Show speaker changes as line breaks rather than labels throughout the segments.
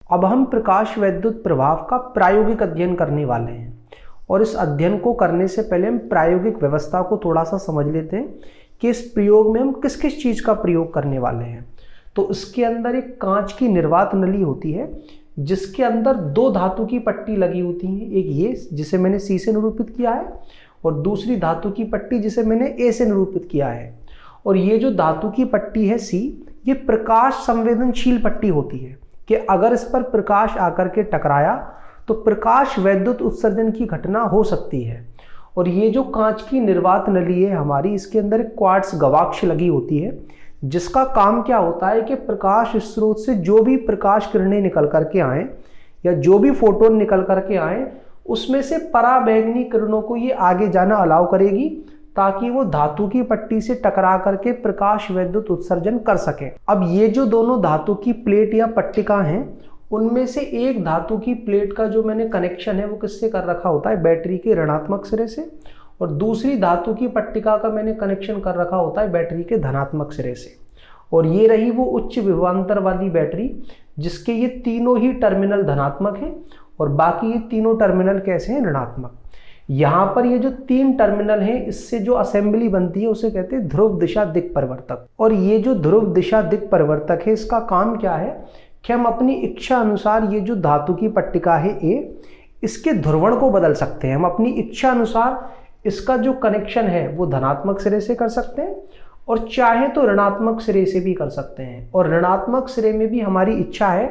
अब हम प्रकाश वैद्युत प्रभाव का प्रायोगिक अध्ययन करने वाले हैं और इस अध्ययन को करने से पहले हम प्रायोगिक व्यवस्था को थोड़ा सा समझ लेते हैं कि इस प्रयोग में हम किस किस चीज़ का प्रयोग करने वाले हैं। तो इसके अंदर एक कांच की निर्वात नली होती है जिसके अंदर दो धातु की पट्टी लगी होती है, एक ये जिसे मैंने C से निरूपित किया है और दूसरी धातु की पट्टी जिसे मैंने A से निरूपित किया है। और ये जो धातु की पट्टी है C, ये प्रकाश संवेदनशील पट्टी होती है कि अगर इस पर प्रकाश आकर के टकराया तो प्रकाश वैद्युत उत्सर्जन की घटना हो सकती है। और ये जो कांच की निर्वात नली है हमारी, इसके अंदर एक क्वार्ट्ज गवाक्ष लगी होती है जिसका काम क्या होता है कि प्रकाश स्रोत से जो भी प्रकाश किरणें निकल करके आए या जो भी फोटोन निकल करके आए उसमें से पराबैंगनी किरणों को ये आगे जाना अलाउ करेगी ताकि वो धातु की पट्टी से टकरा करके प्रकाश वैद्युत उत्सर्जन कर सके। अब ये जो दोनों धातु की प्लेट या पट्टिका हैं उनमें से एक धातु की प्लेट का जो मैंने कनेक्शन है वो किससे कर रखा होता है, बैटरी के ऋणात्मक सिरे से, और दूसरी धातु की पट्टिका का मैंने कनेक्शन कर रखा होता है बैटरी के धनात्मक सिरे से। और ये रही वो उच्च विभवांतर वाली बैटरी जिसके ये तीनों ही टर्मिनल धनात्मक हैं और बाकी ये तीनों टर्मिनल कैसे हैं, ऋणात्मक। यहाँ पर ये जो तीन टर्मिनल हैं इससे जो असेंबली बनती है उसे कहते हैं ध्रुव दिशा दिक् परिवर्तक। और ये जो ध्रुव दिशा दिक् परिवर्तक है इसका काम क्या है कि हम अपनी इच्छा अनुसार ये जो धातु की पट्टिका है A, इसके ध्रुवण को बदल सकते हैं। हम अपनी इच्छा अनुसार इसका जो कनेक्शन है वो धनात्मक सिरे से कर सकते हैं और चाहे तो ऋणात्मक सिरे से भी कर सकते हैं। और ऋणात्मक सिरे में भी हमारी इच्छा है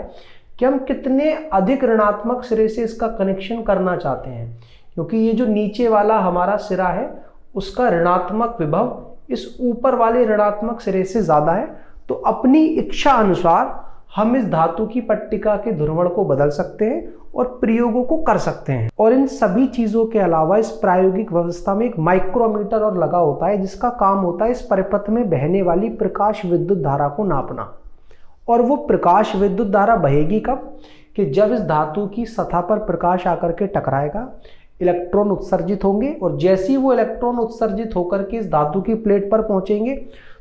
कि हम कितने अधिक ऋणात्मक सिरे से इसका कनेक्शन करना चाहते हैं, क्योंकि ये जो नीचे वाला हमारा सिरा है उसका ऋणात्मक विभव इस ऊपर वाले ऋणात्मक सिरे से ज़्यादा है। तो अपनी इच्छा अनुसार हम इस धातु की पट्टिका के ध्रुवण को बदल सकते हैं और प्रयोगों को कर सकते हैं। और इन सभी चीज़ों के अलावा इस प्रायोगिक व्यवस्था में एक माइक्रोमीटर और लगा होता है जिसका काम होता है इस परिपथ में बहने वाली प्रकाश विद्युत धारा को नापना। और वो प्रकाश विद्युत धारा बहेगी कब, कि जब इस धातु की सतह पर प्रकाश आकर के टकराएगा, इलेक्ट्रॉन उत्सर्जित होंगे और जैसे ही वो इलेक्ट्रॉन उत्सर्जित होकर के इस धातु की प्लेट पर पहुंचेंगे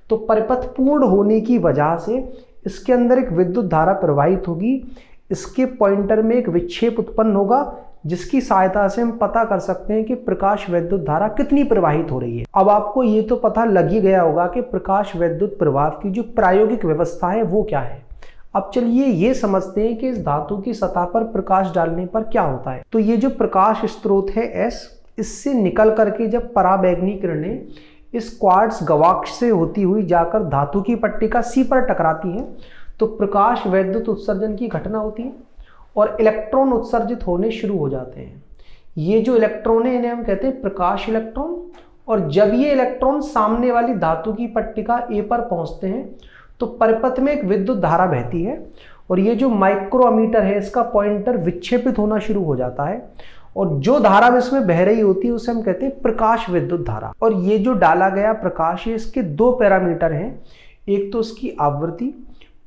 तो परिपथ पूर्ण होने की वजह से इसके अंदर एक विद्युत धारा प्रवाहित होगी। इसके पॉइंटर में एक विक्षेप उत्पन्न होगा जिसकी सहायता से हम पता कर सकते हैं कि प्रकाश वैद्युत धारा कितनी प्रवाहित हो रही है। अब आपको ये तो पता लग ही गया होगा कि प्रकाश वैद्युत प्रभाव की जो प्रायोगिक व्यवस्था है वो क्या है। अब चलिए ये समझते हैं कि इस धातु की सतह पर प्रकाश डालने पर क्या होता है। तो ये जो प्रकाश स्रोत है S, इससे निकल करके जब पराबैंगनी किरणें इस क्वार्ट्ज गवाक्ष से होती हुई जाकर धातु की पट्टिका C पर टकराती है तो प्रकाश वैद्युत उत्सर्जन की घटना होती है और इलेक्ट्रॉन उत्सर्जित होने शुरू हो जाते हैं। ये जो इलेक्ट्रॉन है इन्हें हम कहते हैं प्रकाश इलेक्ट्रॉन। और जब ये इलेक्ट्रॉन सामने वाली धातु की पट्टिका A पर पहुंचते हैं तो परिपथ में एक विद्युत धारा बहती है और ये जो माइक्रोमीटर है इसका पॉइंटर विक्षेपित होना शुरू हो जाता है और जो धारा इसमें बह रही होती है उसे हम कहते हैं प्रकाश विद्युत धारा। और ये जो डाला गया प्रकाश है इसके दो पैरामीटर हैं, एक तो इसकी आवृत्ति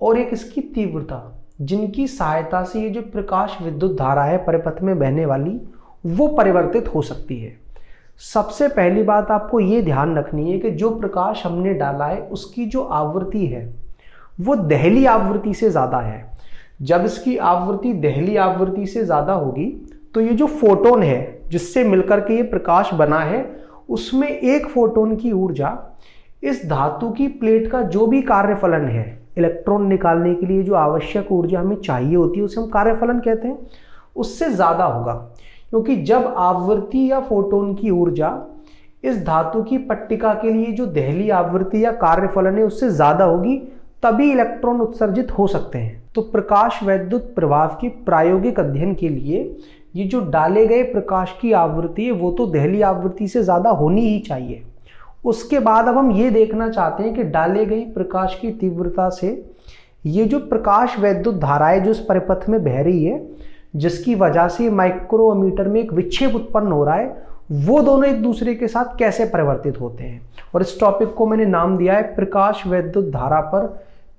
और एक इसकी तीव्रता, जिनकी सहायता से ये जो प्रकाश विद्युत धारा है परिपथ में बहने वाली वो परिवर्तित हो सकती है। सबसे पहली बात आपको ये ध्यान रखनी है कि जो प्रकाश हमने डाला है उसकी जो आवृत्ति है वो दहली आवृत्ति से ज़्यादा है। जब इसकी आवृत्ति दहली आवृत्ति से ज़्यादा होगी तो ये जो फोटोन है जिससे मिलकर के ये प्रकाश बना है उसमें एक फोटोन की ऊर्जा इस धातु की प्लेट का जो भी कार्यफलन है, इलेक्ट्रॉन निकालने के लिए जो आवश्यक ऊर्जा हमें चाहिए होती है उसे हम कार्यफलन कहते हैं, उससे ज़्यादा होगा। क्योंकि जब आवृत्ति या फोटोन की ऊर्जा इस धातु की पट्टिका के लिए जो दहली आवृत्ति या कार्यफलन है उससे ज़्यादा होगी तभी इलेक्ट्रॉन उत्सर्जित हो सकते हैं। तो प्रकाश वैद्युत प्रभाव के प्रायोगिक अध्ययन के लिए ये जो डाले गए प्रकाश की आवृत्ति है वो तो दहली आवृत्ति से ज़्यादा होनी ही चाहिए। उसके बाद अब हम ये देखना चाहते हैं कि डाले गई प्रकाश की तीव्रता से ये जो प्रकाश वैद्युत धारा है जो इस परिपथ में बह रही है जिसकी वजह से माइक्रोमीटर में एक विक्षेप उत्पन्न हो रहा है, वो दोनों एक दूसरे के साथ कैसे परिवर्तित होते हैं। और इस टॉपिक को मैंने नाम दिया है प्रकाश वैद्युत धारा पर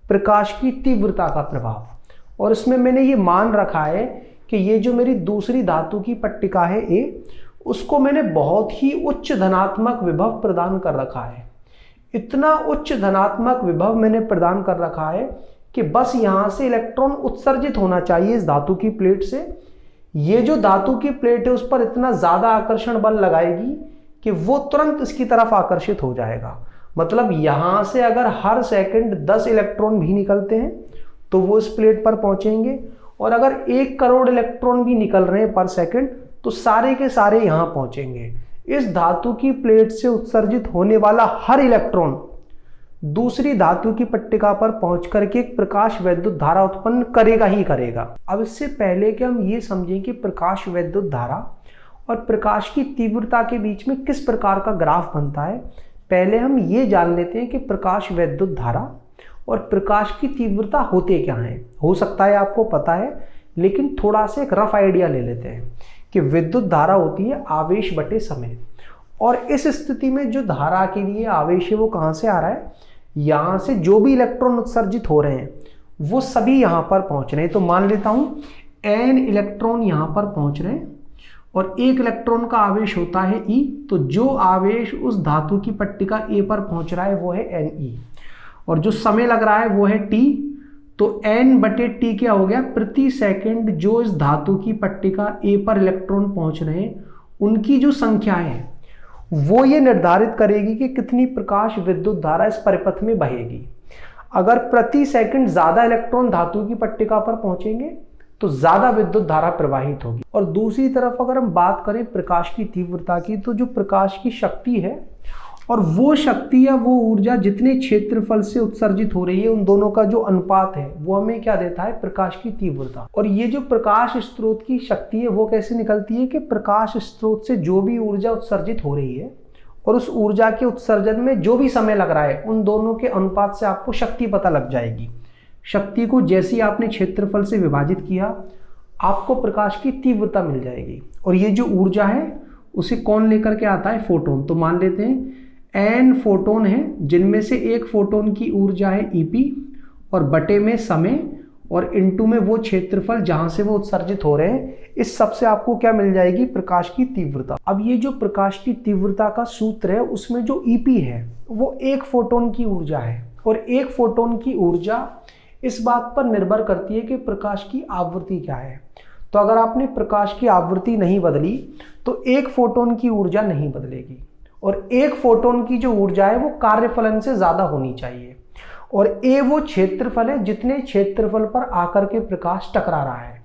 प्रकाश की तीव्रता का प्रभाव। और इसमें मैंने ये मान रखा है कि ये जो मेरी दूसरी धातु की पट्टिका है A, उसको मैंने बहुत ही उच्च धनात्मक विभव प्रदान कर रखा है। इतना उच्च धनात्मक विभव मैंने प्रदान कर रखा है कि बस यहां से इलेक्ट्रॉन उत्सर्जित होना चाहिए इस धातु की प्लेट से। ये जो धातु की प्लेट है उस पर इतना ज्यादा आकर्षण बल लगाएगी कि वो तुरंत इसकी तरफ आकर्षित हो जाएगा। मतलब यहां से अगर हर सेकंड 10 इलेक्ट्रॉन भी निकलते हैं तो वो इस प्लेट पर पहुंचेंगे, और अगर 1 करोड़ इलेक्ट्रॉन भी निकल रहे हैं पर सेकंड तो सारे के सारे यहां पहुंचेंगे। इस धातु की प्लेट से उत्सर्जित होने वाला हर इलेक्ट्रॉन दूसरी धातु की पट्टिका पर पहुंच करके एक प्रकाश वैद्युत धारा उत्पन्न करेगा ही करेगा। अब इससे पहले कि हम ये समझें कि प्रकाश वैद्युत धारा और प्रकाश की तीव्रता के बीच में किस प्रकार का ग्राफ बनता है, पहले हम ये जान लेते हैं कि प्रकाश वैद्युत धारा और प्रकाश की तीव्रता होते क्या हैं। हो सकता है आपको पता है, लेकिन थोड़ा सा एक रफ आइडिया ले लेते हैं कि विद्युत धारा होती है आवेश बटे समय, और इस स्थिति में जो धारा के लिए आवेश है वो कहाँ से आ रहा है, यहाँ से जो भी इलेक्ट्रॉन उत्सर्जित हो रहे हैं वो सभी यहाँ पर पहुँच रहे हैं। तो मान लेता हूँ n इलेक्ट्रॉन यहाँ पर पहुँच रहे हैं और 1 इलेक्ट्रॉन का आवेश होता है E, तो जो आवेश उस धातु की पट्टिका A पर पहुँच रहा है वो है NE, और जो समय लग रहा है वो है T। तो n बटे T क्या हो गया, प्रति सेकंड जो इस धातु की पट्टिका A पर इलेक्ट्रॉन पहुँच रहे हैं उनकी जो संख्या है वो ये निर्धारित करेगी कि कितनी प्रकाश विद्युत धारा इस परिपथ में बहेगी। अगर प्रति सेकंड ज्यादा इलेक्ट्रॉन धातु की पट्टिका पर पहुंचेंगे तो ज्यादा विद्युत धारा प्रवाहित होगी। और दूसरी तरफ अगर हम बात करें प्रकाश की तीव्रता की, तो जो प्रकाश की शक्ति है और वो शक्ति या वो ऊर्जा जितने क्षेत्रफल से उत्सर्जित हो रही है उन दोनों का जो अनुपात है वो हमें क्या देता है, प्रकाश की तीव्रता। और ये जो प्रकाश स्रोत की शक्ति है वो कैसे निकलती है कि प्रकाश स्रोत से जो भी ऊर्जा उत्सर्जित हो रही है और उस ऊर्जा के उत्सर्जन में जो भी समय लग रहा है उन दोनों के अनुपात से आपको शक्ति पता लग जाएगी। शक्ति को जैसे ही आपने क्षेत्रफल से विभाजित किया आपको प्रकाश की तीव्रता मिल जाएगी। और ये जो ऊर्जा है उसे कौन लेकर के आता है, फोटोन। तो मान लेते हैं n फोटोन है जिनमें से एक फोटोन की ऊर्जा है EP, और बटे में समय और इनटू में वो क्षेत्रफल जहां से वो उत्सर्जित हो रहे हैं, इस सब से आपको क्या मिल जाएगी, प्रकाश की तीव्रता। अब ये जो प्रकाश की तीव्रता का सूत्र है उसमें जो EP है वो 1 फोटोन की ऊर्जा है, और 1 फोटोन की ऊर्जा इस बात पर निर्भर करती है कि प्रकाश की आवृत्ति क्या है। तो अगर आपने प्रकाश की आवृत्ति नहीं बदली तो 1 फोटोन की ऊर्जा नहीं बदलेगी, और 1 फोटोन की जो ऊर्जा है वो कार्यफलन से ज्यादा होनी चाहिए, और A वो क्षेत्रफल है जितने क्षेत्रफल पर आकर के प्रकाश टकरा रहा है,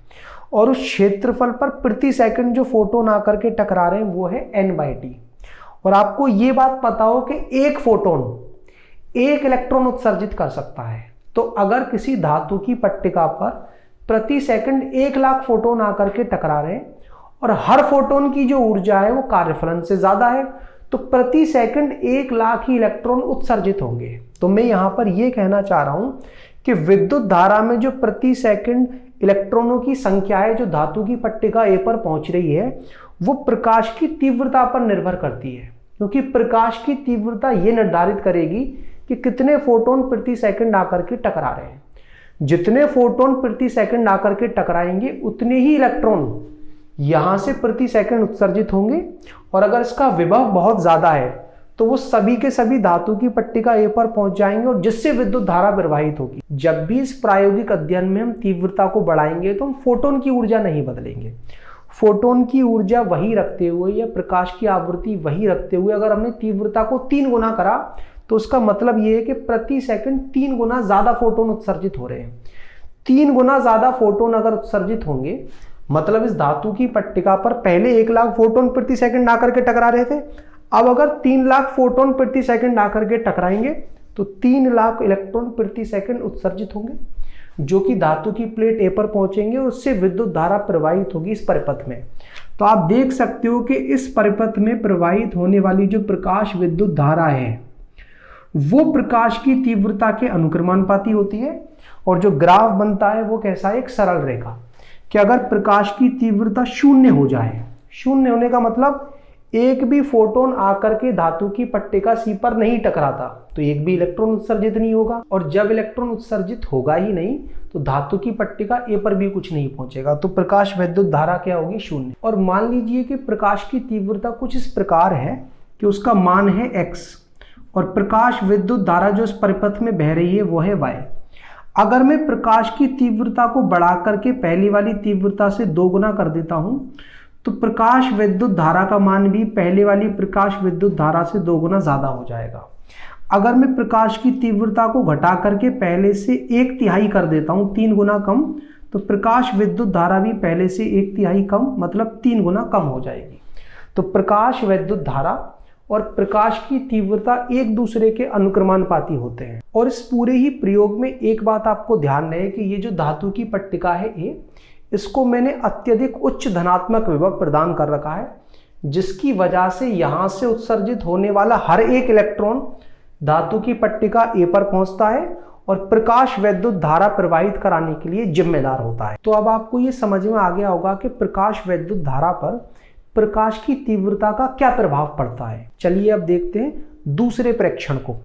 और उस क्षेत्रफल पर प्रति सेकंड जो फोटोन आकर के टकरा रहे हैं वो है n/t। और आपको ये बात पता हो कि 1 फोटोन 1 इलेक्ट्रॉन उत्सर्जित कर सकता है। तो अगर किसी धातु की पट्टिका पर प्रति सेकंड 1 लाख फोटोन आकर के टकरा रहे हैं और हर फोटोन की जो ऊर्जा है वो कार्यफलन से ज्यादा है, तो प्रति सेकंड 1 लाख ही इलेक्ट्रॉन उत्सर्जित होंगे। तो मैं यहां पर यह कहना चाह रहा हूं कि विद्युत धारा में जो प्रति सेकंड इलेक्ट्रॉनों की संख्या है जो धातु की पट्टिका A पर पहुंच रही है वो प्रकाश की तीव्रता पर निर्भर करती है, क्योंकि प्रकाश की तीव्रता यह निर्धारित करेगी कि कितने फोटोन प्रति सेकंड आकर के टकरा रहे हैं। जितने फोटोन प्रति सेकंड आकर के टकराएंगे उतने ही इलेक्ट्रॉन यहां से प्रति सेकंड उत्सर्जित होंगे, और अगर इसका विभव बहुत ज्यादा है तो वो सभी के सभी धातु की पट्टिका A पर पहुंच जाएंगे और जिससे विद्युत धारा प्रवाहित होगी। जब भी इस प्रायोगिक अध्ययन में हम तीव्रता को बढ़ाएंगे तो हम फोटोन की ऊर्जा नहीं बदलेंगे। फोटोन की ऊर्जा वही रखते हुए या प्रकाश की आवृत्ति वही रखते हुए अगर हमने तीव्रता को 3 गुना करा तो उसका मतलब ये है कि प्रति सेकंड 3 गुना ज्यादा फोटोन उत्सर्जित हो रहे हैं। 3 गुना ज्यादा फोटोन अगर उत्सर्जित होंगे मतलब इस धातु की पट्टिका पर पहले 1 लाख फोटोन प्रति सेकंड आकर के टकरा रहे थे, अब अगर 3 लाख फोटोन प्रति सेकंड आकर के टकराएंगे तो 3 लाख इलेक्ट्रॉन प्रति सेकंड उत्सर्जित होंगे, जो कि धातु की प्लेट A पर पहुंचेंगे और उससे विद्युत धारा प्रवाहित होगी इस परिपथ में। तो आप देख सकते हो कि इस परिपथ में प्रवाहित होने वाली जो प्रकाश विद्युत धारा है वो प्रकाश की तीव्रता के अनुक्रमानुपाती होती है, और जो ग्राफ बनता है वो कैसा है, एक सरल रेखा। कि अगर प्रकाश की तीव्रता 0 हो जाए, 0 होने का मतलब एक भी फोटोन आकर के धातु की पट्टिका C पर नहीं टकराता तो एक भी इलेक्ट्रॉन उत्सर्जित नहीं होगा, और जब इलेक्ट्रॉन उत्सर्जित होगा ही नहीं तो धातु की पट्टिका A पर भी कुछ नहीं पहुंचेगा, तो प्रकाश विद्युत धारा क्या होगी, 0। और मान लीजिए कि प्रकाश की तीव्रता कुछ इस प्रकार है कि उसका मान है x, और प्रकाश विद्युत धारा जो इस परिपथ में बह रही है वो है y। अगर मैं प्रकाश की तीव्रता को बढ़ा करके पहली वाली तीव्रता से 2 गुना कर देता हूं तो प्रकाश विद्युत धारा का मान भी पहले वाली प्रकाश विद्युत धारा से 2 गुना ज्यादा हो जाएगा। अगर मैं प्रकाश की तीव्रता को घटा करके पहले से 1/3 कर देता हूं, 3 गुना कम, तो प्रकाश विद्युत धारा भी पहले से 1/3 कम, मतलब 3 गुना कम हो जाएगी। तो प्रकाश विद्युत धारा और प्रकाश की तीव्रता एक दूसरे के अनुक्रमानुपाती होते हैं। और इस पूरे ही प्रयोग में एक बात आपको ध्यान रहे कि ये जो धातु की पट्टिका है A, इसको मैंने अत्यधिक उच्च धनात्मक विभव प्रदान कर रखा है, जिसकी वजह से यहां से उत्सर्जित होने वाला हर एक इलेक्ट्रॉन धातु की पट्टिका A पर पहुंचता है और प्रकाश वैद्युत धारा प्रवाहित कराने के लिए जिम्मेदार होता है। तो अब आपको ये समझ में आ गया होगा कि प्रकाश वैद्युत धारा पर प्रकाश की तीव्रता का क्या प्रभाव पड़ता है। चलिए अब देखते हैं दूसरे प्रेक्षण को।